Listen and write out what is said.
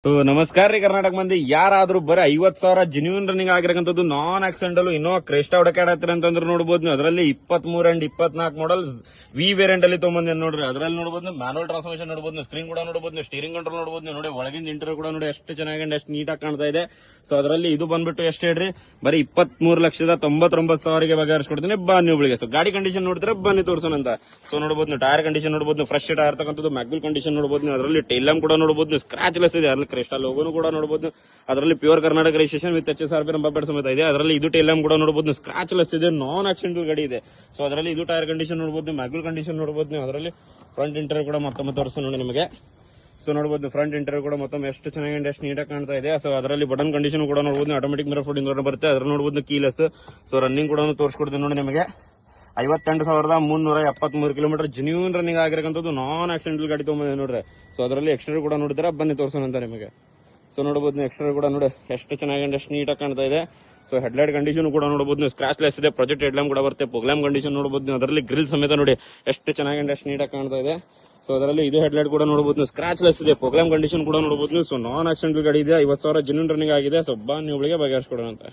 So ನಮಸ್ಕಾರ ರೀ ಕರ್ನಾಟಕ ಮಂದಿ. ಯಾರಾದ್ರೂ ಬರೀ 50,000 ಜೆನ್ಯೂನ್ ರನ್ನಿಂಗ್ ಆಗಿರಕಂತದ್ದು ನಾನ್ ಆಕ್ಸಿಡೆಂಟಲ್ ಇನ್ನೋ ಕ್ರೆಸ್ಟಾ ಹೊಡಕಾಡತ್ತೀರ ಅಂತಂದ್ರೆ ನೋಡಬಹುದು ನೀವು. ಅದರಲ್ಲಿ 23 ಅಂಡ್ 24 ಮಾಡಲ್ ವಿ ವೇರಿಯಂಟ್ ಅಲ್ಲಿ ತೊಗೊಂಬಂದ್ ನೋಡ್ರಿ. ಅದ್ರಲ್ಲಿ ನೋಡಬಹುದು ಮ್ಯಾನುವಲ್ ಟ್ರಾನ್ಸ್ಮಿಷನ್ ನೋಡಬಹುದು, ಸ್ಕ್ರೀನ್ ಕೂಡ ನೋಡಬಹುದು, ಸ್ಟೀರಿಂಗ್ ಕಂಟ್ರೋಲ್ ನೋಡಬಹುದು. ನೋಡಿ ಒಳಗಿನ ಇಂಟೀರಿಯರ್ ಕೂಡ ನೋಡಿ ಎಷ್ಟು ಚೆನ್ನಾಗಿ ಎಷ್ಟು ನೀಟಾಗಿ ಕಾಣ್ತಾ ಇದೆ. ಸೊ ಅದರಲ್ಲಿ ಇದು ಬಂದ್ಬಿಟ್ಟು ಎಷ್ಟು ಹೇಳ್ರಿ, ಬರೀ 23,99,000ಗೆ ಬಗೆಹರಿಸ್ಕೊಡ್ತೀನಿ ಬನ್ನಿ ಹುಬ್ಳಿಗೆ. ಸೊ ಗಾಡಿ ಕಂಡೀಷನ್ ನೋಡಿದ್ರೆ ಬನ್ನಿ ತೋರ್ಸೋಣ ಅಂತ. ಸೊ ನೋಡಬಹುದು ಟೈರ್ ಕಂಡೀಷನ್ ನೋಡಬಹುದು, ಫ್ರೆಶ್ ಟೈರ್ ತಕ್ಕಂಥದ್ದು ಮ್ಯಾಗ್ವಿಲ್ ಕಂಡೀಷನ್ ನೋಡಬಹುದು. ಅದರಲ್ಲಿ ಟೈಲಮ್ ಕೂಡ ನೋಡಬಹುದು, ಸ್ಕ್ರಾಚ್ ಲೆಸ್ ಇದೆ. ಅದರಲ್ಲಿ ಕ್ರೆಸ್ಟಾ ಲೋಗೋನು ಕೂಡ ನೋಡಬಹುದು. ಅದರಲ್ಲಿ pure Karnataka registration with HSRP number ಸಮೇತ ಇದೆ. ಅದರಲ್ಲಿ ಇದು ಟೈಲಮ್ ಕೂಡ ನೋಡಬಹುದು, ಸ್ಕ್ರಾಚ್ ಲೆಸ್ ಇದೆ, ನಾನ್ ಆಕ್ಸಿಡೆಂಟಲ್ ಗಾಡಿ ಇದೆ. ಸೊ ಅದರಲ್ಲಿ ಇದು ಟೈರ್ ಕಂಡೀಷನ್ ನೋಡಬಹುದು, ಮ್ಯಾಗ್ವಿಲ್ ಕಂಡೀಷನ್ ನೋಡಬಹುದು. ಅದರಲ್ಲಿ ಫ್ರಂಟ್ ಇಂಟೀರಿಯರ್ ಕೂಡ ಮತ್ತೊಮ್ಮೆ ತೋರಿಸ್ತೀನಿ ನೋಡಿ ನಿಮಗೆ. ಸೊ ನೋಡಬಹುದು ಫ್ರಂಟ್ ಇಂಟೀರಿಯರ್ ಕೂಡ ಮತ್ತೊಮ್ಮೆ ಎಷ್ಟು ಚೆನ್ನಾಗಿ ಎಷ್ಟು ನೀಟಾಗಿ ಕಾಣ್ತಾ ಇದೆ. ಸೊ ಅದರಲ್ಲಿ ಬಟನ್ ಕಂಡೀಷನ್ ಕೂಡ ನೋಡಬಹುದು, ಆಟೋಮೆಟಿಕ್ ಮಿರರ್ ಫೋಲ್ಡಿಂಗ್ ಬರುತ್ತೆ. ಅದ್ರ ನೋಡಬಹುದು ಕೀಲೆಸ್. ಸೊ ರನ್ನಿಂಗ್ ಕೂಡ ತೋರಿಸ್ಕೊಡ್ತೀನಿ ನೋಡಿ ನಿಮಗೆ. 58,373 ಕಿಲೋಮೀಟರ್ ಜೆನ್ಯೂನ್ ರನ್ನಿಂಗ್ ಆಗಿರಕಂತದ್ದು ನಾನ್ ಆಕ್ಸಿಡೆಂಟಲ್ ಗಾಡಿ ತೊಗೊಂಬಂದೆ ನೋಡ್ರಿ. ಸೊ ಅದರಲ್ಲಿ ಎಕ್ಸ್ಟೀರಿಯರ್ ಕೂಡ ನೋಡಿದ್ರೆ ಬನ್ನಿ ತೋರ್ಸೋಣ ಅಂತ ನಿಮಗೆ. ಸೊ ನೋಡಬಹುದು ನೀವು ಎಕ್ಸ್ಟೀರಿಯರ್ ಕೂಡ ನೋಡಿ ಎಷ್ಟು ಚೆನ್ನಾಗಿ ಎಷ್ಟು ನೀಟಾಗಿ ಕಾಣ್ತಾ ಇದೆ. ಸೊ ಹೆಡ್ಲೈಟ್ ಕಂಡೀಷನ್ ಕೂಡ ನೋಡಬಹುದು ನೀವು, ಸ್ಕ್ರಾಚ್ ಲೆಸ್ ಇದೆ. ಪ್ರೊಜೆಕ್ಟ್ ಹೆಡ್ಲೈಟ್ ಕೂಡ ಬರುತ್ತೆ. ಪ್ರೋಗ್ರಾಮ್ ಕಂಡೀಷನ್ ನೋಡಬಹುದು ನೀವು. ಅದರಲ್ಲಿ ಗ್ರಿಲ್ ಸಮೇತ ನೋಡಿ ಎಷ್ಟು ಚೆನ್ನಾಗಿ ಎಷ್ಟು ನೀಟಾಗಿ ಕಾಣ್ತಾ ಇದೆ. ಸೊ ಅದರಲ್ಲಿ ಇದು ಹೆಡ್ಲೈಟ್ ಕೂಡ ನೋಡಬಹುದು ನೀವು, ಸ್ಕ್ರಾಚ್ ಲೆಸ್ ಇದೆ. ಪ್ರೋಗ್ರಾಮ್ ಕಂಡೀಷನ್ ಕೂಡ ನೋಡಬಹುದು ನೀವು. ಸೊ ನಾನ್ ಆಕ್ಸಿಡೆಂಟಲ್ ಗಾಡಿ ಇದೆ, 50,000 ಜೆನ್ಯೂನ್ ರನ್ನಿಂಗ್ ಆಗಿದೆ. ಸೊ ಬನ್ನಿ ಹುಬ್ಳಿಗೆ ಬಗೆಹರಿಸ್ಕೊಡೋಣ ಅಂತ.